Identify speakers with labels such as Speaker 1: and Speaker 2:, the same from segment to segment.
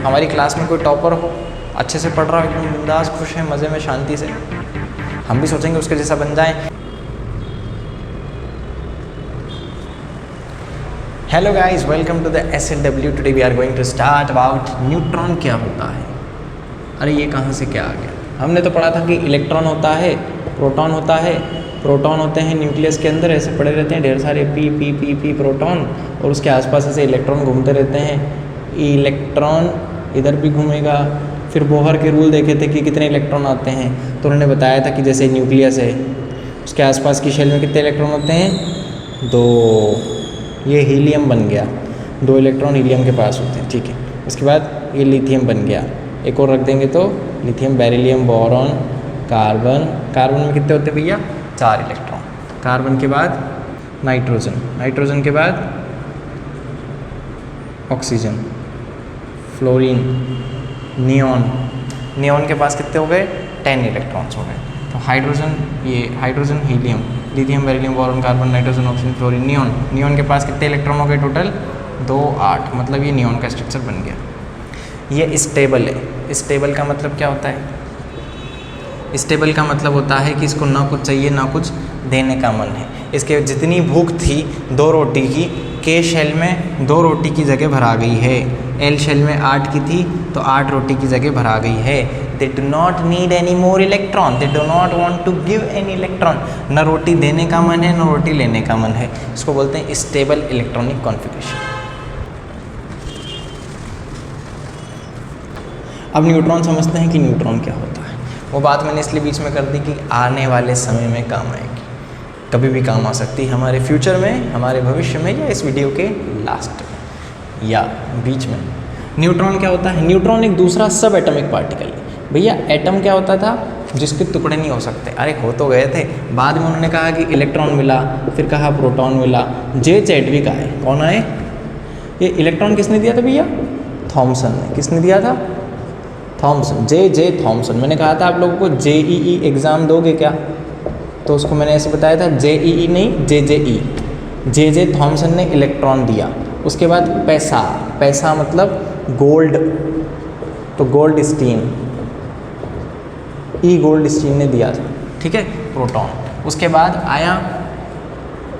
Speaker 1: हमारी क्लास में कोई टॉपर हो, अच्छे से पढ़ रहा हो, एकदम बिंदास, खुश है, मज़े में, शांति से, हम भी सोचेंगे उसके जैसा बन जाएं। Hello guys, welcome to the SLW। Today we are going to start about neutron क्या होता है। अरे ये कहाँ से क्या आ गया। हमने तो पढ़ा था कि इलेक्ट्रॉन होता है, प्रोटॉन होता है, प्रोटॉन होते हैं न्यूक्लियस के अंदर, ऐसे पड़े रहते हैं ढेर सारे पी प्रोटॉन, और उसके आसपास ऐसे इलेक्ट्रॉन घूमते रहते हैं। इलेक्ट्रॉन इधर भी घूमेगा। फिर बोहर के रूल देखे थे कि कितने इलेक्ट्रॉन आते हैं, तो उन्होंने बताया था कि जैसे न्यूक्लियस है, उसके आसपास की शेल में कितने इलेक्ट्रॉन होते हैं, 2। ये हीलियम बन गया, 2 इलेक्ट्रॉन हीलियम के पास होते हैं, ठीक है। उसके बाद ये लिथियम बन गया, एक और रख देंगे तो lithium, beryllium, boron, carbon. Carbon में कितने होते हैं भैया, 4 इलेक्ट्रॉन। कार्बन के बाद नाइट्रोजन, नाइट्रोजन के बाद ऑक्सीजन, फ्लोरीन, नियॉन। नियॉन के पास कितने हो गए, 10 इलेक्ट्रॉन्स हो गए। तो हाइड्रोजन, ये hydrogen, helium, lithium, beryllium, boron, carbon, nitrogen, oxygen, fluorine, neon. Neon के पास कितने इलेक्ट्रॉन हो गए टोटल, 2, 8। मतलब ये नियॉन का स्ट्रक्चर बन गया। ये स्टेबल है। स्टेबल का मतलब क्या होता है, स्टेबल का मतलब होता है कि इसको ना कुछ चाहिए ना कुछ देने का मन है। इसके जितनी भूख थी 2 रोटी की, के शेल में 2 रोटी की जगह भरा गई है, एल शेल में 8 की थी तो 8 रोटी की जगह भरा गई है। They do not need any more electron, they do not want to give any electron. न रोटी देने का मन है न रोटी लेने का मन है। इसको बोलते हैं स्टेबल इलेक्ट्रॉनिक कॉन्फ़िगरेशन। अब न्यूट्रॉन समझते हैं कि न्यूट्रॉन क्या होता है। वो बात मैंने इसलिए बीच में कर दी कि आने वाले समय में काम आएगी, कभी भी काम आ सकती है, हमारे फ्यूचर में, हमारे भविष्य में, या इस वीडियो के लास्ट में या बीच में। न्यूट्रॉन क्या होता है, न्यूट्रॉन एक दूसरा सब एटॉमिक पार्टिकल है। भैया एटम क्या होता था, जिसके टुकड़े नहीं हो सकते। अरे हो तो गए थे, बाद में उन्होंने कहा कि इलेक्ट्रॉन मिला, फिर कहा प्रोटॉन मिला। जे चैडविक आए, कौन आए, ये इलेक्ट्रॉन किसने दिया था भैया, थॉमसन ने। किसने दिया था, थॉमसन, जे थॉमसन। मैंने कहा था आप लोगों को JEE एग्ज़ाम दोगे क्या, तो उसको मैंने ऐसे बताया था, JEE नहीं JJE। जे थॉमसन ने इलेक्ट्रॉन दिया। उसके बाद पैसा मतलब गोल्ड, तो गोल्ड स्टीन, गोल्ड स्टीन ने दिया था, ठीक है, प्रोटॉन। उसके बाद आया,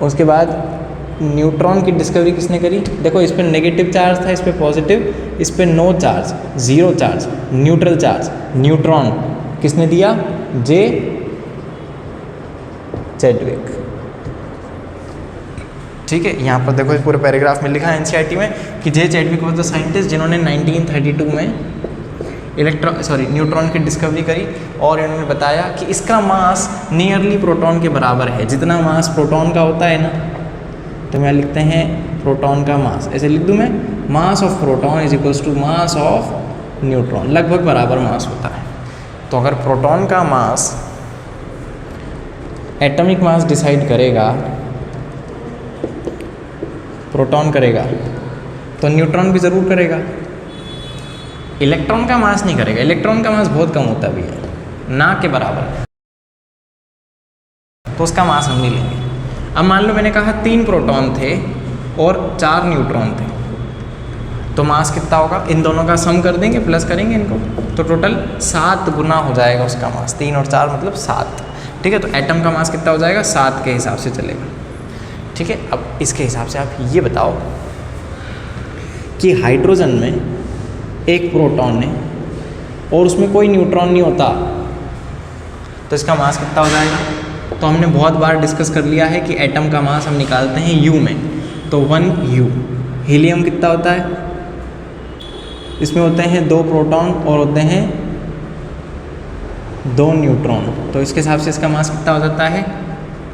Speaker 1: उसके बाद न्यूट्रॉन की डिस्कवरी किसने करी। देखो इस पर नेगेटिव चार्ज था, इस पर पॉजिटिव, इस पर no charge, 0 charge, neutral charge. Neutron किसने दिया, जे चैडविक, ठीक है। यहाँ पर देखो इस पूरे पैराग्राफ में लिखा है NCERT में कि जे चैडविक वॉज द साइंटिस्ट जिन्होंने 1932 में न्यूट्रॉन की डिस्कवरी करी, और इन्होंने बताया कि इसका मास नियरली प्रोटॉन के बराबर है। जितना मास प्रोटॉन का होता है ना, तो मैं लिखते हैं प्रोटॉन का मास, ऐसे लिख दूँ मैं, mass of proton is equals to mass of neutron, लगभग बराबर मास होता है। तो अगर प्रोटॉन का मास एटॉमिक मास डिसाइड करेगा, प्रोटॉन करेगा, तो न्यूट्रॉन भी ज़रूर करेगा। इलेक्ट्रॉन का मास नहीं करेगा, इलेक्ट्रॉन का मास बहुत कम होता भी है, ना के बराबर, तो उसका मास हम नहीं लेंगे। अब मान लो मैंने कहा 3 प्रोटॉन थे और 4 न्यूट्रॉन थे, तो मास कितना होगा, इन दोनों का सम कर देंगे, प्लस करेंगे इनको, तो टोटल 7 गुना हो जाएगा उसका मास। 3 और 4 मतलब 7, ठीक है। तो एटम का मास कितना हो जाएगा, 7 के हिसाब से चलेगा, ठीक है। अब इसके हिसाब से आप ये बताओ कि हाइड्रोजन में एक प्रोटॉन है और उसमें कोई न्यूट्रॉन नहीं होता, तो इसका मास कितना हो जाएगा। तो हमने बहुत बार डिस्कस कर लिया है कि एटम का मास हम निकालते हैं U में, तो 1U। हीलियम कितना होता है, इसमें होते हैं 2 प्रोटॉन और होते हैं 2 न्यूट्रॉन, तो इसके हिसाब से इसका मास कितना हो जाता है,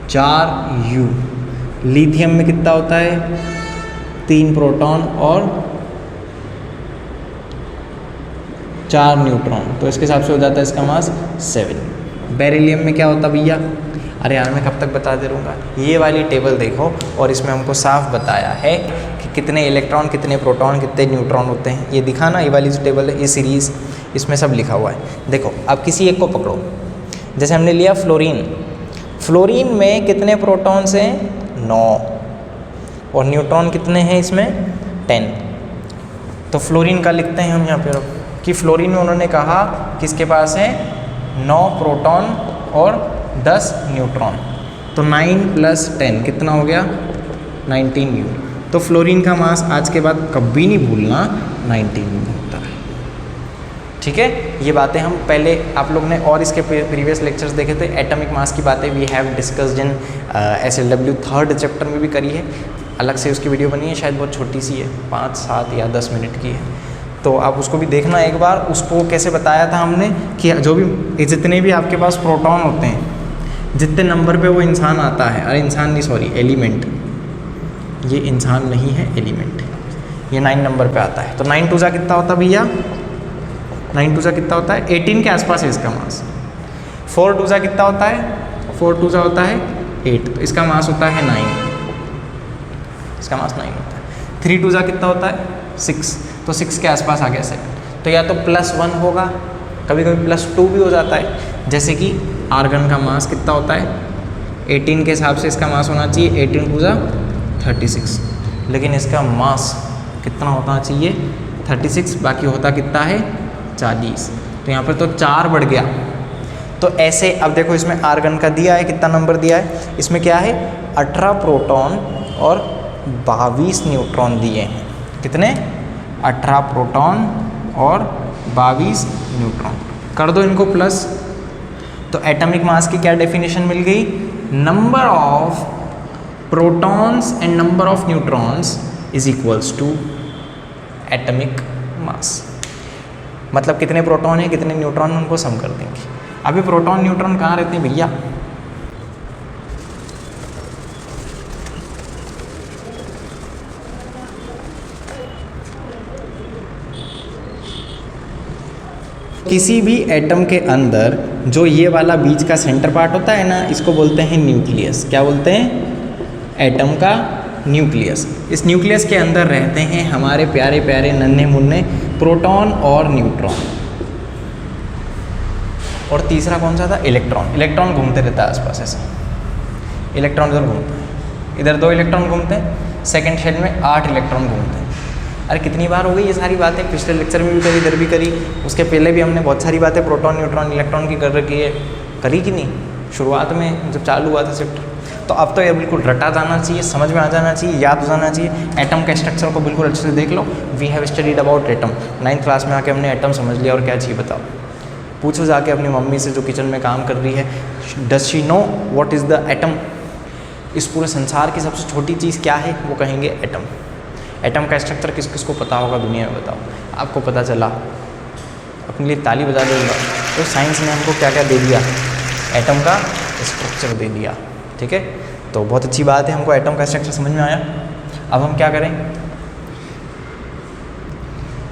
Speaker 1: 4U। लिथियम में कितना होता है, 3 प्रोटॉन और 4 न्यूट्रॉन, तो इसके हिसाब से हो जाता है इसका मास 7। बेरिलियम में क्या होता भैया, अरे यार मैं कब तक बता दे रहूँगा, ये वाली टेबल देखो, और इसमें हमको साफ बताया है कि कितने इलेक्ट्रॉन, कितने प्रोटॉन, कितने न्यूट्रॉन होते हैं। ये दिखा ना, ये वाली जो टेबल है, ये सीरीज़, इसमें सब लिखा हुआ है। देखो अब किसी एक को पकड़ो, जैसे हमने लिया फ्लोरीन, फ्लोरीन में कितने प्रोटॉन्स हैं, 9, और न्यूट्रॉन कितने हैं इसमें, 10, तो फ्लोरीन का लिखते हैं हम यहाँ पे कि फ्लोरीन में उन्होंने कहा कि इसके पास है 9 प्रोटॉन और 10 न्यूट्रॉन, तो 9 + 10 कितना हो गया 19 न्यू। तो फ्लोरीन का मास आज के बाद कभी नहीं भूलना 19 न्यू होता है। ठीक है, ये बातें हम पहले आप लोग ने और इसके प्रीवियस लेक्चर्स देखे थे। एटॉमिक मास की बातें we have discussed in SLW 3rd chapter में भी करी है, अलग से उसकी वीडियो बनी है, शायद बहुत छोटी सी है, 5, 7 या 10 मिनट की है, तो आप उसको भी देखना एक बार। उसको कैसे बताया था हमने कि जो भी जितने भी आपके पास प्रोटॉन होते हैं, जितने नंबर पे वो इंसान आता है, अरे इंसान नहीं सॉरी एलिमेंट, ये इंसान नहीं है एलिमेंट, ये 9 नंबर पे आता है। तो 9 2 कितना होता है भैया, 9 2 कितना होता है 18 के आसपास है इसका मास। 4 2 कितना होता है, 4 2 होता है 8, तो इसका मास होता है 9, इसका मास 9 होता है। 3 2 कितना होता है 6, तो 6 के आसपास आ गया सेकंड। तो या तो +1 होगा, कभी कभी +2 भी हो जाता है, जैसे कि आर्गन का मास कितना होता है 18 के हिसाब से इसका मास होना चाहिए 18 2 36, लेकिन इसका मास कितना होना चाहिए 36, बाकी होता कितना है 40, तो यहाँ पर तो 4 बढ़ गया। तो ऐसे अब देखो इसमें आर्गन का दिया है, कितना नंबर दिया है, इसमें क्या है 18 प्रोटॉन और 22 न्यूट्रॉन दिए हैं। कितने 18 प्रोटॉन और 22 न्यूट्रॉन, कर दो इनको प्लस। तो एटॉमिक मास की क्या डेफिनेशन मिल गई, number of protons and number of neutrons is equals to atomic mass. मतलब कितने प्रोटॉन है कितने न्यूट्रॉन, उनको सम कर देंगे। अभी प्रोटॉन न्यूट्रॉन कहाँ रहते हैं भैया, किसी भी एटम के अंदर जो ये वाला बीच का सेंटर पार्ट होता है ना, इसको बोलते हैं न्यूक्लियस। क्या बोलते हैं, एटम का न्यूक्लियस। इस न्यूक्लियस के अंदर रहते हैं हमारे प्यारे प्यारे नन्हे मुन्ने प्रोटॉन और न्यूट्रॉन। और तीसरा कौन सा था, इलेक्ट्रॉन। इलेक्ट्रॉन घूमते रहता है आसपास ऐसे, इलेक्ट्रॉन इधर घूमता है, इधर 2 इलेक्ट्रॉन घूमते हैं, सेकेंड शेल में 8 इलेक्ट्रॉन घूमते हैं। अरे कितनी बार हो गई ये सारी बातें, पिछले लेक्चर में भी करी, इधर भी करी, उसके पहले भी हमने बहुत सारी बातें प्रोटॉन न्यूट्रॉन इलेक्ट्रॉन की कर रखी है, करी कि नहीं शुरुआत में जब चालू हुआ था चैप्टर। तो अब तो ये बिल्कुल रटा जाना चाहिए, समझ में आ जाना चाहिए, याद हो जाना चाहिए। एटम के स्ट्रक्चर को बिल्कुल अच्छे से देख लो। We have studied about atom, 9th class में आके हमने एटम समझ लिया, और क्या चाहिए बताओ। पूछो जाके अपनी मम्मी से जो किचन में काम कर रही है, does she know what is the atom. इस पूरे संसार की सबसे छोटी चीज़ क्या है, वो कहेंगे एटम। एटम का स्ट्रक्चर किस किस को पता होगा दुनिया में, बताओ। आपको पता चला, अपने लिए ताली बजा देगा। तो साइंस ने हमको क्या क्या दे दिया, एटम का स्ट्रक्चर दे दिया। ठीक है, तो बहुत अच्छी बात है, हमको एटम का स्ट्रक्चर समझ में आया। अब हम क्या करें,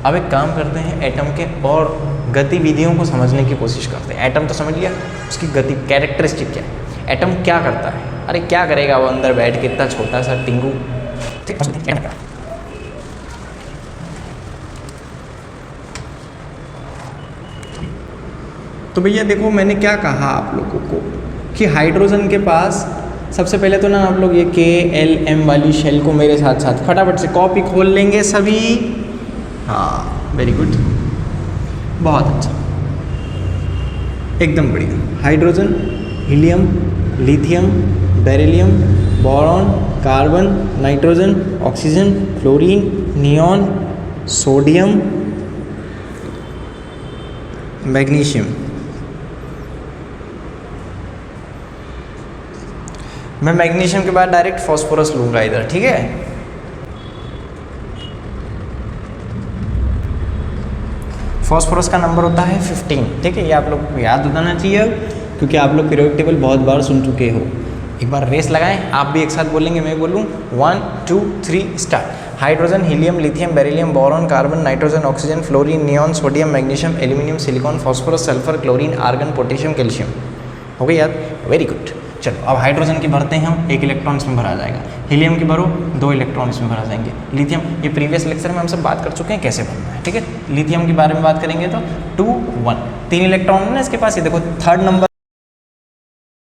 Speaker 1: अब एक काम करते हैं, एटम के और गतिविधियों को समझने की कोशिश करते हैं। एटम तो समझ लिया, उसकी गति कैरेक्टरिस्टिक क्या है, एटम क्या करता है। अरे क्या करेगा वो अंदर बैठ के, इतना छोटा सा टिंगू। तो भैया देखो मैंने क्या कहा आप लोगों को कि हाइड्रोजन के पास सबसे पहले तो ना आप लोग ये KLM वाली शेल को मेरे साथ साथ फटाफट से कॉपी खोल लेंगे सभी। हाँ वेरी गुड, बहुत अच्छा, एकदम बढ़िया। Hydrogen, helium, lithium, beryllium, boron, carbon, nitrogen, oxygen, fluorine, neon, sodium, magnesium. मैं मैग्नीशियम के बाद डायरेक्ट फॉस्फोरस लूँगा इधर, ठीक है। फॉस्फोरस का नंबर होता है 15, ठीक है। ये आप लोग को याद होना चाहिए क्योंकि आप लोग पीरियोडिक टेबल बहुत बार सुन चुके हो। एक बार रेस लगाएं, आप भी एक साथ बोलेंगे, मैं बोलूँ 1 2 3 start. Hydrogen, helium, lithium, beryllium, boron, carbon, nitrogen, oxygen, fluorine, neon, sodium, magnesium, aluminium, silicon, phosphorus, sulphur, chlorine, argon, potassium, calcium. हो गई याद, वेरी गुड। चलो अब हाइड्रोजन की भरते हैं हम, 1 इलेक्ट्रॉन इसमें भरा जाएगा। हीलियम की भरो, 2 इलेक्ट्रॉन इसमें भरा जाएंगे। लिथियम, ये प्रीवियस लेक्चर में हम सब बात कर चुके हैं कैसे भरना है, ठीक है। लिथियम के बारे में बात करेंगे तो 2 1 3 इलेक्ट्रॉन है ना इसके पास। ये देखो 3rd नंबर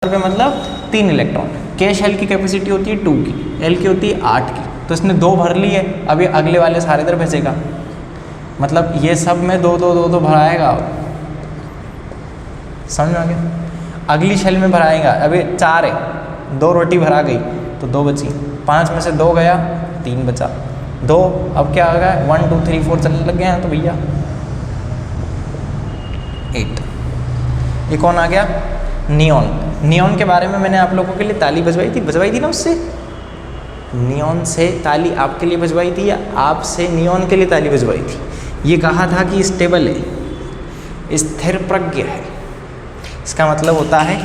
Speaker 1: पे मतलब 3 इलेक्ट्रॉन। के शेल की कैपेसिटी होती है 2 की, एल की होती है 8 की। तो इसने 2 भर ली है, अब ये अगले वाले सारे इधर भेजेगा। मतलब ये सब में दो दो दो दो भराएगा, समझ में आ गया। अगली शेल में भराएगा, अभी 4 है, 2 रोटी भरा गई तो 2 बची, 5 में से 2 गया, 3 बचा, 2, अब क्या आ गया 1 2 3 4 चलने लग गए हैं तो भैया 8। ये कौन आ गया, नियॉन। नियॉन के बारे में मैंने आप लोगों के लिए ताली बजवाई थी ना, उससे नियॉन से ताली आपके लिए बजवाई थी या आपसे नियॉन के लिए ताली बजवाई थी। ये कहा था कि स्टेबल है, स्थिर प्रज्ञ है। इसका मतलब होता है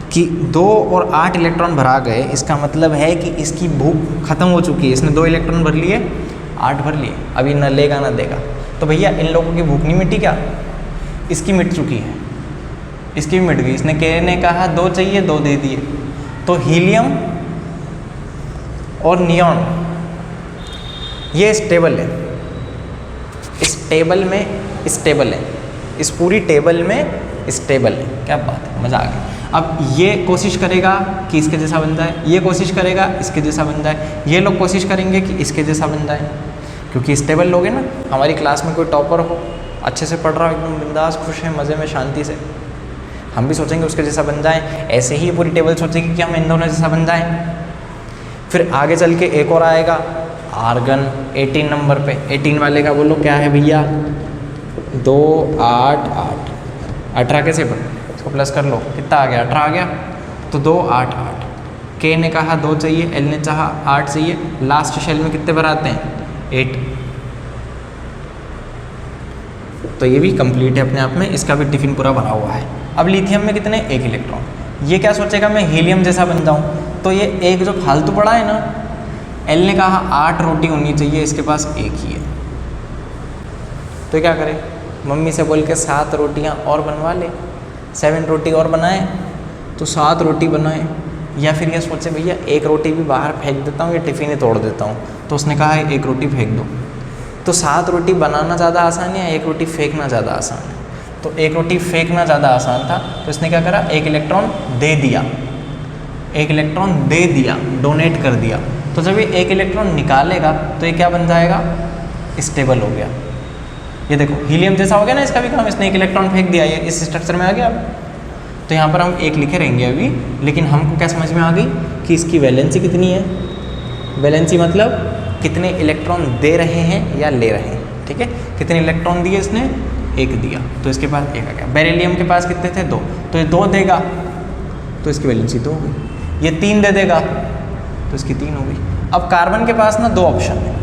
Speaker 1: कि 2 और 8 इलेक्ट्रॉन भरा गए, इसका मतलब है कि इसकी भूख खत्म हो चुकी है। इसने 2 इलेक्ट्रॉन भर लिए, 8 भर लिए, अभी न लेगा ना देगा। तो भैया इन लोगों की भूख नहीं मिटी क्या, इसकी मिट चुकी है, इसकी भी मिट गई। इसने के ने कहा 2 चाहिए, 2 दे दिए। तो हीलियम और नियॉन ये स्टेबल है, इस टेबल में स्टेबल है, इस पूरी टेबल में स्टेबल है। क्या बात है, मज़ा आ गया। अब ये कोशिश करेगा कि इसके जैसा बन जाए, ये कोशिश करेगा इसके जैसा बन जाए, ये लोग कोशिश करेंगे कि इसके जैसा बन जाए, क्योंकि स्टेबल लोग हैं ना। हमारी क्लास में कोई टॉपर हो, अच्छे से पढ़ रहा हो, एकदम बिंदास, खुश है, मज़े में, शांति से, हम भी सोचेंगे उसके जैसा बन जाए। ऐसे ही पूरी टेबल सोचेगी कि हम इन दोनों जैसा बन जाएँ। फिर आगे चल के एक और आएगा, आर्गन 18 नंबर पे। 18 वाले का बोलो क्या है भैया, 2 8 8, 18 कैसे पर इसको प्लस कर लो, कितना आ गया, 18 आ गया। तो 2 8 8, के ने कहा 2 चाहिए, एल ने चाहा 8 चाहिए। लास्ट शेल में कितने भराते हैं, 8। तो ये भी कंप्लीट है अपने आप में, इसका भी टिफिन पूरा भरा हुआ है। अब लिथियम में कितने, 1 इलेक्ट्रॉन। ये क्या सोचेगा मैं हीलियम जैसा बन जाऊँ, तो ये एक जो फालतू पड़ा है ना, एल ने कहा 8 रोटी होनी चाहिए, इसके पास 1 ही है। तो क्या करे, मम्मी से बोल के 7 रोटियां और बनवा ले, 7 रोटी और बनाए तो 7 रोटी बनाए। या फिर ये सोचे भैया 1 रोटी भी बाहर फेंक देता हूँ, या टिफ़िन ही तोड़ देता हूँ। तो उसने कहा है 1 रोटी फेंक दो। तो 7 रोटी बनाना ज़्यादा आसान है या 1 रोटी फेंकना ज़्यादा आसान है। तो 1 रोटी फेंकना ज़्यादा आसान था, तो इसने क्या करा, 1 इलेक्ट्रॉन दे दिया, 1 इलेक्ट्रॉन दे दिया, डोनेट कर दिया। तो जब ये 1 इलेक्ट्रॉन निकालेगा तो ये क्या बन जाएगा, स्टेबल हो गया। ये देखो हीलियम जैसा हो गया ना इसका भी काम, इसने 1 इलेक्ट्रॉन फेंक दिया, ये इस स्ट्रक्चर में आ गया। तो यहाँ पर हम 1 लिखे रहेंगे अभी, लेकिन हमको क्या समझ में आ गई कि इसकी वैलेंसी कितनी है। वैलेंसी मतलब कितने इलेक्ट्रॉन दे रहे हैं या ले रहे हैं, ठीक है। कितने इलेक्ट्रॉन दिए इसने, 1 दिया, तो इसके पास 1 आ गया। बेरिलियम के पास कितने थे, 2, तो ये 2 देगा तो इसकी वैलेंसी 2 हो गई। ये 3 दे देगा तो इसकी 3 हो गई। अब कार्बन के पास ना 2 ऑप्शन है।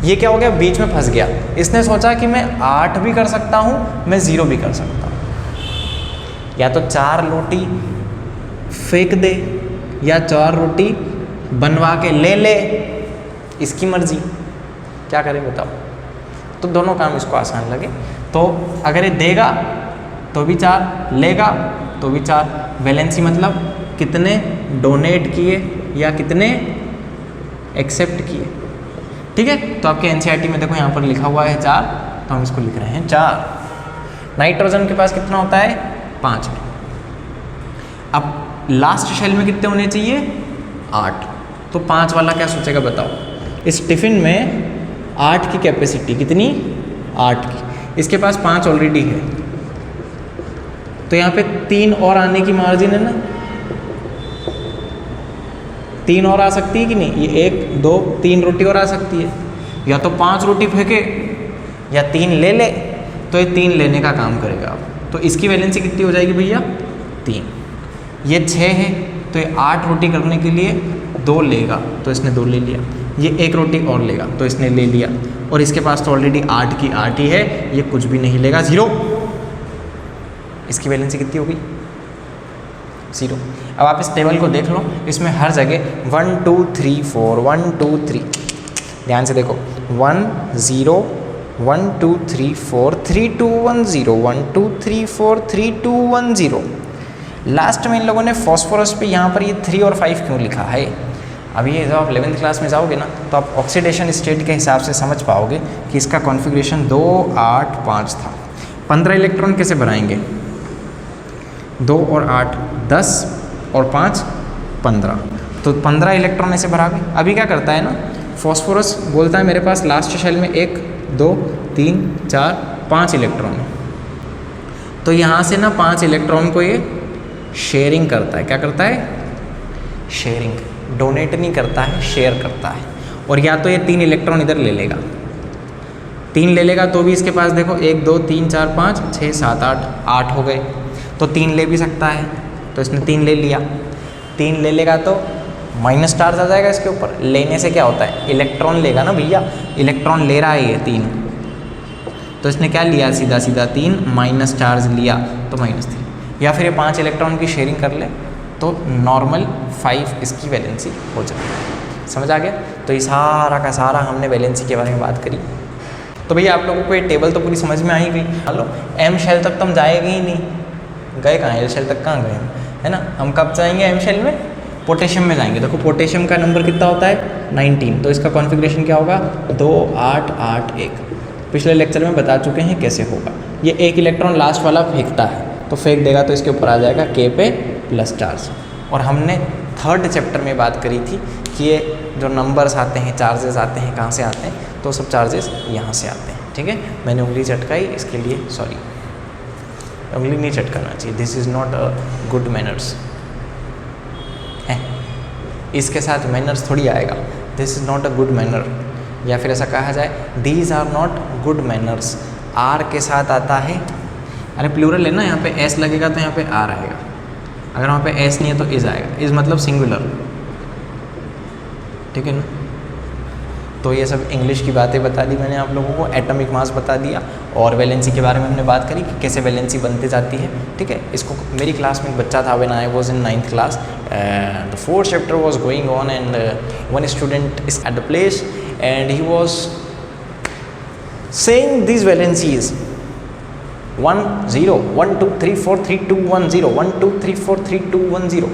Speaker 1: ये क्या हो गया, बीच में फंस गया। इसने सोचा कि मैं 8 भी कर सकता हूँ, मैं 0 भी कर सकता हूँ। या तो 4 रोटी फेंक दे या 4 रोटी बनवा के ले ले, इसकी मर्जी, क्या करें बताओ। तो दोनों काम इसको आसान लगे। तो अगर ये देगा तो भी 4, लेगा तो भी 4। वैलेंसी मतलब कितने डोनेट किए या कितने एक्सेप्ट किए, ठीक है। तो आपके एनसीईआरटी में देखो यहाँ पर लिखा हुआ है 4, तो हम इसको लिख रहे हैं 4। नाइट्रोजन के पास कितना होता है, 5। अब लास्ट शेल में कितने होने चाहिए, 8। तो 5 वाला क्या सोचेगा बताओ। इस टिफिन में 8 की कैपेसिटी कितनी, 8 की, इसके पास 5 ऑलरेडी है, तो यहाँ पे 3 और आने की मार्जिन है ना, 3 और आ सकती है कि नहीं। ये 1 2 3 रोटी और आ सकती है, या तो 5 रोटी फेंके या 3 ले ले, तो ये 3 लेने का काम करेगा। अब तो इसकी वैलेंसी कितनी हो जाएगी भैया, 3। ये 6 है, तो ये 8 रोटी करने के लिए 2 लेगा, तो इसने 2 ले लिया। ये 1 रोटी और लेगा, तो इसने ले लिया, और इसके पास तो ऑलरेडी 8 की 8 ही है, ये कुछ भी नहीं लेगा, 0। इसकी वैलेंसी कितनी होगी, 0। अब आप इस टेबल को देख लो, इसमें हर जगह 1 2 3 4 1 2 3, ध्यान से देखो, 1 0 1 2 3 4 3 2 1 0 1 2 3 4 3 2 1 0। लास्ट में इन लोगों ने फॉस्फोरस पे यहाँ पर ये 3 और 5 क्यों लिखा है। अभी ये जब आप 11th क्लास में जाओगे ना, तो आप ऑक्सीडेशन स्टेट के हिसाब से समझ पाओगे कि इसका कॉन्फ़िगरेशन 2 8 5 था। 15 इलेक्ट्रॉन कैसे बनाएंगे, 2 और 8 10 और 5 15, तो 15 इलेक्ट्रॉन ऐसे भरा गए। अभी क्या करता है ना, फॉस्फोरस बोलता है मेरे पास लास्ट शेल में एक 2 3 4 5 इलेक्ट्रॉन है। तो यहाँ से ना 5 इलेक्ट्रॉन को ये शेयरिंग करता है। क्या करता है? शेयरिंग। डोनेट नहीं करता है, शेयर करता है। और या तो ये 3 इलेक्ट्रॉन इधर ले लेगा, 3 ले लेगा तो भी इसके पास देखो 1 2 3 4 5 6 7 8 हो गए, तो 3 ले भी सकता है। तो इसने 3 ले लिया, 3 ले लेगा तो माइनस चार्ज आ जाएगा इसके ऊपर। लेने से क्या होता है? इलेक्ट्रॉन लेगा ना भैया, इलेक्ट्रॉन ले रहा है ये 3, तो इसने क्या लिया? सीधा सीधा 3 माइनस चार्ज लिया तो -3। या फिर ये 5 इलेक्ट्रॉन की शेयरिंग कर ले तो नॉर्मल 5 इसकी वैलेंसी हो जाएगी। समझ आ गया? तो ये सारा का सारा हमने वैलेंसी के बारे में बात करी। तो भैया आप लोगों को ये टेबल तो पूरी समझ में आ ही गई। हेलो, एम शेल तक तो हम जाएंगे ही नहीं, गए कहाँ? एल शेल तक कहाँ गए हम, है ना? हम कब जाएंगे एम शेल में? पोटेशियम में जाएंगे। देखो पोटेशियम का नंबर कितना होता है? 19। तो इसका कॉन्फ़िगरेशन क्या होगा? 2 8 8 1। पिछले लेक्चर में बता चुके हैं कैसे होगा। ये एक इलेक्ट्रॉन लास्ट वाला फेंकता है, तो फेंक देगा तो इसके ऊपर आ जाएगा K पे प्लस चार्ज। और हमने 3rd चैप्टर में बात करी थी कि ये जो नंबर्स आते हैं, चार्जेस आते हैं, कहाँ से आते हैं? तो सब चार्जेस यहाँ से आते हैं। ठीक है, मैंने उंगली चटकाई, इसके लिए सॉरी। उंगली नहीं चटकाना चाहिए, this is not a good manners है। इसके साथ मैनर्स थोड़ी आएगा, this is not a good manner. या फिर ऐसा कहा जाए, these are not good manners. R के साथ आता है, अरे प्लूरल है ना, यहाँ पे एस लगेगा तो यहाँ पे आर आएगा। अगर वहाँ पे एस नहीं है तो इज आएगा। इज मतलब सिंगुलर, ठीक है ना? तो ये सब इंग्लिश की बातें बता दी मैंने आप लोगों को, एटॉमिक मास बता दिया, और वैलेंसी के बारे में हमने बात करी कि कैसे वैलेंसी बनती जाती है। ठीक है, इसको मेरी क्लास में एक बच्चा था, when I was in 9th class, the 4th chapter was going on and one student is at the place and he was saying these valencies 1 0 1 2 3 4 3 2 1 0 1 2 3 4 3 2 1 0।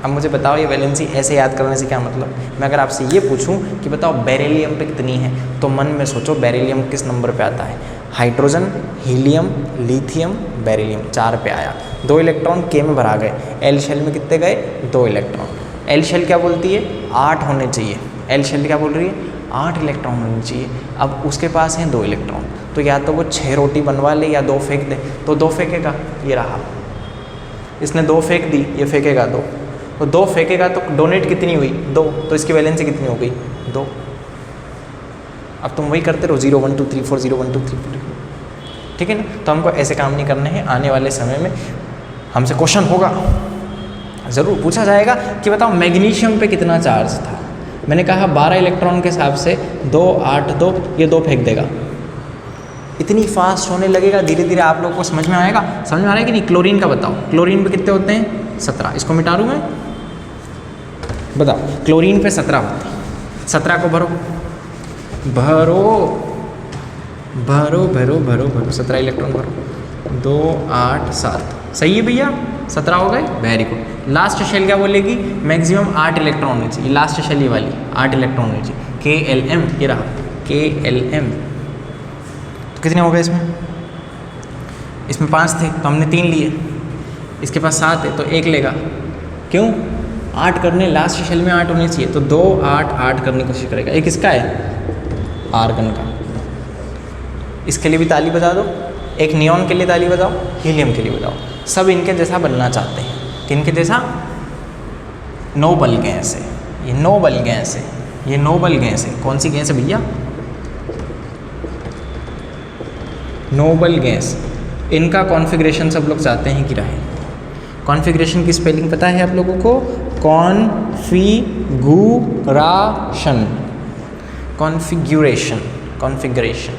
Speaker 1: अब मुझे बताओ ये वैलेंसी ऐसे याद करने से क्या मतलब? मैं अगर आपसे ये पूछूं कि बताओ बेरिलियम पे कितनी है, तो मन में सोचो बेरिलियम किस नंबर पे आता है? हाइड्रोजन, हीलियम, लिथियम, बेरिलियम 4 पे आया। 2 इलेक्ट्रॉन K में भरा गए। एल शेल में कितने गए? 2 इलेक्ट्रॉन। एल शेल क्या बोलती है? 8 होने चाहिए। एल शेल क्या बोल रही है? 8 इलेक्ट्रॉन होने चाहिए। अब उसके पास हैं 2 इलेक्ट्रॉन, तो या तो वो 6 रोटी बनवा ले या 2 फेंक दे। तो 2 फेंकेगा, ये रहा। इसने 2 फेंक दी, ये फेंकेगा 2। तो 2 फेंकेगा तो डोनेट कितनी हुई? 2। तो इसकी वैलेंसी कितनी हो गई? 2। अब तुम वही करते रहो, 0 1 2 3 4 0 1 2 3 4। ठीक है ना? तो हमको ऐसे काम नहीं करने हैं। आने वाले समय में हमसे क्वेश्चन होगा, ज़रूर पूछा जाएगा कि बताओ मैग्नीशियम पे कितना चार्ज था। मैंने कहा 12 इलेक्ट्रॉन के हिसाब से 2 8 2, ये 2 फेंक देगा। इतनी फास्ट होने लगेगा, धीरे धीरे आप लोगों को समझ में आएगा। समझ में आ रहा है कि नहीं? क्लोरीन का बताओ, क्लोरीन पे कितने होते हैं? 17। इसको मिटा दूँ मैं? बताओ, क्लोरीन पे 17 होते हैं। 17 को भरो भरो भरो भरो भरो भरो 17 इलेक्ट्रॉन भरो। 2 8 7, सही है भैया? 17 हो गए, वेरी गुड। लास्ट शेल क्या बोलेगी? मैक्सिमम 8 इलेक्ट्रॉन होनी चाहिए। लास्ट शेल ये वाली 8 इलेक्ट्रॉन होनी चाहिए। KLM, ये रहा KLM। तो कितने हो गए इसमें? इसमें 5 थे तो हमने 3 लिए। इसके पास 7 है तो 1 लेगा। क्यों? 8 करने, लास्ट शेल में 8 होने चाहिए, तो 2 8 8 करने की कोशिश करेगा। एक इसका है आर्गन का, इसके लिए भी ताली बजा दो। एक नियॉन के लिए ताली बजाओ, हीलियम के लिए बजाओ। सब इनके जैसा बनना चाहते हैं। किनके जैसा? नोबल गैस है ये, नोबल गैस है ये, नोबल गैस है। कौन सी गैस है भैया? Noble gas. इनका कॉन्फ़िगरेशन सब लोग चाहते हैं कि रहे। कॉन्फ़िगरेशन की स्पेलिंग पता है आप लोगों को? Configuration, configuration, configuration.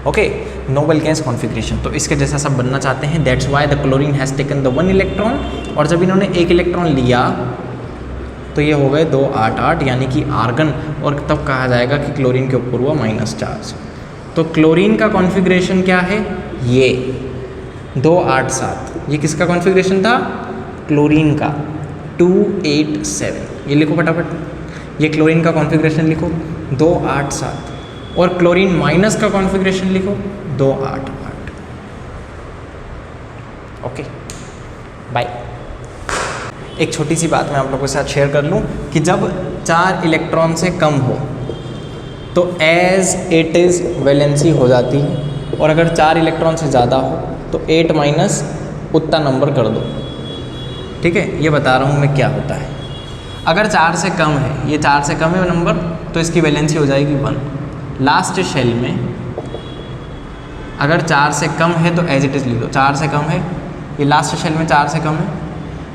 Speaker 1: Okay, noble gas configuration. तो इसके जैसा सब बनना चाहते हैं। That's why the chlorine has taken the 1 electron. और जब इन्होंने 1 इलेक्ट्रॉन लिया तो ये हो गए 2 8 8, यानी कि आर्गन। और तब कहा जाएगा कि क्लोरीन के ऊपर हुआ माइनस चार्ज। तो क्लोरीन का कॉन्फ़िगरेशन क्या है? ये 2 8 7। ये किसका कॉन्फ़िगरेशन था? क्लोरीन का 2 8 7। ये लिखो फटाफट, ये क्लोरीन का कॉन्फ़िगरेशन लिखो 2 8 7। और क्लोरीन माइनस का कॉन्फ़िगरेशन लिखो 2 8 8। Okay, bye. एक छोटी सी बात मैं आप लोगों के साथ शेयर कर लूँ कि जब 4 इलेक्ट्रॉन से कम हो तो एज इट इज़ वैलेंसी हो जाती है, और अगर 4 इलेक्ट्रॉन से ज़्यादा हो तो 8 माइनस उतना नंबर कर दो। ठीक है, ये बता रहा हूँ मैं क्या होता है। अगर 4 से कम है, ये 4 से कम है नंबर, तो इसकी वैलेंसी हो जाएगी 1। लास्ट शेल में अगर 4 से कम है तो एज इट इज़ लिख दो, 4 से कम है, ये लास्ट शेल में 4 से कम है,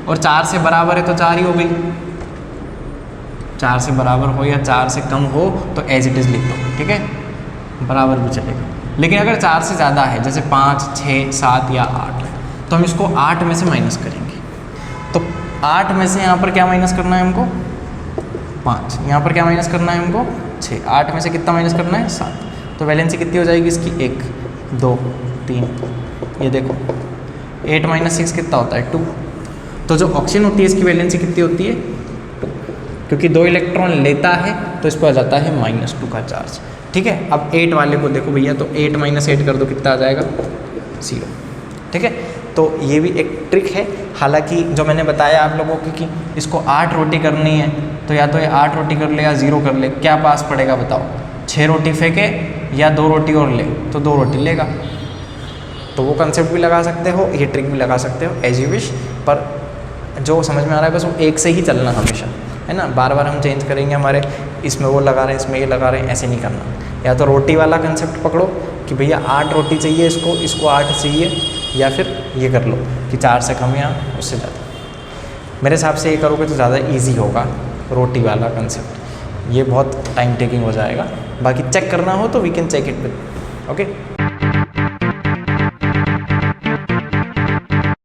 Speaker 1: और 4 से बराबर है तो 4 ही हो गई। 4 से बराबर हो या 4 से कम हो तो एज इट इज़ लिख दो, ठीक है, बराबर भी चलेगा। लेकिन अगर 4 से ज़्यादा है, जैसे 5, 6, 7 या 8 है, तो हम इसको 8 में से माइनस करेंगे। तो 8 में से यहाँ पर क्या माइनस करना है हमको? 5। यहाँ पर क्या माइनस करना है हमको? 6। 8 में से कितना माइनस करना है? 7। तो वैलेंसी कितनी हो जाएगी इसकी? 1, 2, 3। ये देखो 8 माइनस 6 कितना होता है? 2। तो जो ऑक्सीजन होती है इसकी वैलेंसी कितनी होती है? 2, क्योंकि 2 इलेक्ट्रॉन लेता है तो इस पर आ जाता है -2 का चार्ज। ठीक है, अब 8 वाले को देखो भैया, तो 8 माइनस 8 कर दो, कितना आ जाएगा? 0। ठीक है, तो ये भी एक ट्रिक है। हालांकि जो मैंने बताया आप लोगों को कि इसको 8 रोटी करनी है, तो या तो ये 8 रोटी कर ले या 0 कर ले, क्या पास पड़ेगा बताओ? 6 रोटी फेंके या 2 रोटी और ले, तो 2 रोटी लेगा। तो वो कंसेप्ट भी लगा सकते हो, ये ट्रिक भी लगा सकते हो, एज यू विश। पर जो समझ में आ रहा है बस वो एक से ही चलना हमेशा, है ना। बार बार हम चेंज करेंगे, हमारे इसमें वो लगा रहे हैं, इसमें ये लगा रहे हैं, ऐसे नहीं करना। या तो रोटी वाला कंसेप्ट पकड़ो कि भैया 8 रोटी चाहिए इसको 8 चाहिए, या फिर ये कर लो कि 4 से कम या उससे ज़्यादा। मेरे हिसाब से ये करोगे तो ज़्यादा ईजी होगा रोटी वाला कंसेप्ट। ये बहुत टाइम टेकिंग हो जाएगा। बाकी चेक करना हो तो we can check it with, okay.